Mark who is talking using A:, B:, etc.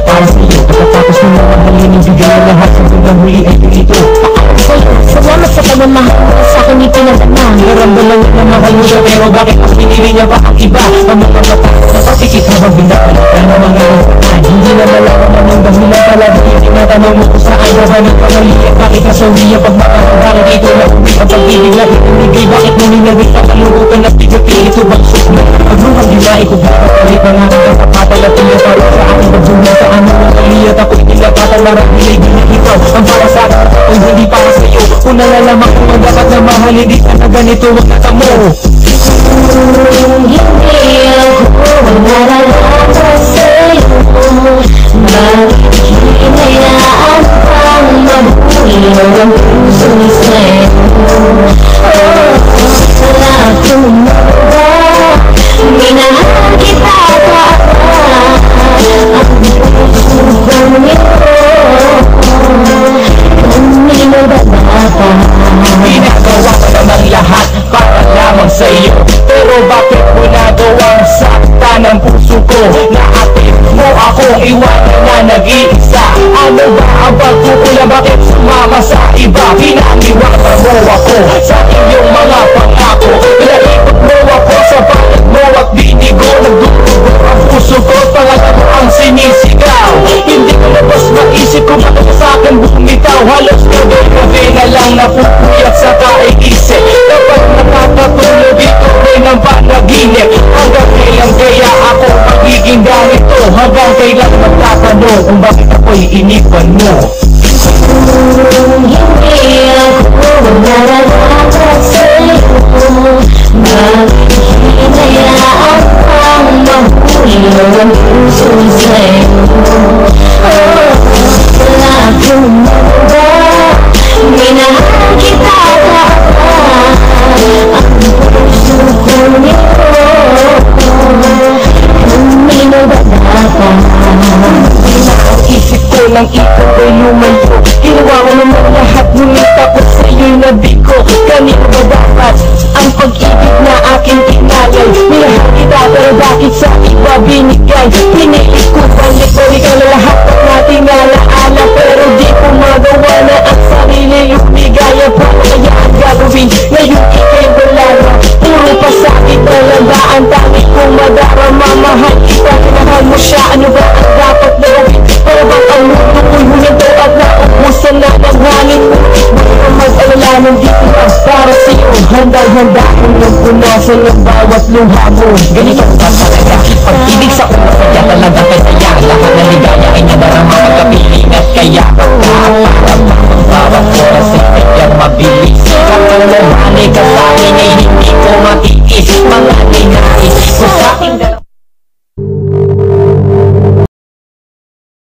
A: para sa'yo. Pagkatapos mo na mahalin, ibigay ang lahat hanggang huli ay pinito.
B: Salamat sa pamamahal mo sa akin ipinadama.
A: Naramdaman niya na mahal mo siya, pero bakit mas pinili niya pa ang iba? Ang mga mata na patikit habang binabalikan ng mga lupahan. Hindi na malaman ang dahilan pala, dahil tinatanong mo kung saan na ba nagkamaliit. Bakit nasawi ang pagmamahal? Bakit dito na umi ang pag-ibig na itinigay? Bakit mo ninagay sa kalulutan na pigapin? Ito bang sukno? Pagluhang dinay ko binapalit mga katapatan at pinaparo sa aking pagbuhin sa anong nakali at ako'y nilapatan marahil ay ginigitaw. Ang para sa akin ako'y hindi para sa'yo. Kung nalalaman ko ang dapat na mahal, hindi ka na ganito wag na tamo.
B: Hindi ako nararapat sa'yo. Bakit hinayaan pang mabuhay ang puso sa'yo? Wala kong magawa, minahal kita pa. Ang puso kong ito, kanino ba dapat?
A: Ginagawa ko namang lahat para lamang sa'yo, pero bakit mo nagawang saktan ang puso ko? Naatid mo akong iwanan na nag-iisa. Ano ba ang pagkukula? Bakit sumama sa iba? Pinaniwala mo ako sa iyong mga pangako. Pinaikot mo ako sa balat mo at binigo. Nagdudugo ang puso ko, pangalan mo ang sinisigaw. Hindi ko na mas maisip kung bakit sa akin bumitaw. Halos gabi-gabi na lang napupuyat sa kaisip. Kapag nakakatulog ito rin ang panaginip. Hanggang kailan kaya ako magiging ganito? Hanggang kailan magtatanong kung bakit ako'y iniwan mo?
B: Hindi ako nararapat sa'yo. Bakit hinayaan pang mabuhay ang puso sa'yo? Wala akong magawa, minahal kita pa. Ang puso kong ito, kanino ba dapat?
A: Isip ko nang ikaw ay lumayo. Ginawa ko naman lahat, ngunit ako sa'yo'y nabigo. Kanino ba dapat ang pag-ibig na aking tinalay? Minahal kita pero bakit sa iba binigay? Pinilit ko balik-balik ang lahat ng ating alaala, pero di ko magawa na ang sarili lumigaya. Paano kaya ang gagawin ngayon ika'y wala na? Puro pasakit na landa ang tangi kong madarama. Mahal kita, pinahal mo siya. Ano ba ang dapat na gawin? Para bang ang mundo ko'y huminto at naubusan na ng hangin mo? Huwag ka mag-alala, nandito lang para sa'yo. Handa-handa kong nagpunasan ng bawat luha mo. Ganito ba talaga? Pag-ibig sa una kaya talaga kaya lahat na ligaya ay nadarama. Magkapiling at kaya para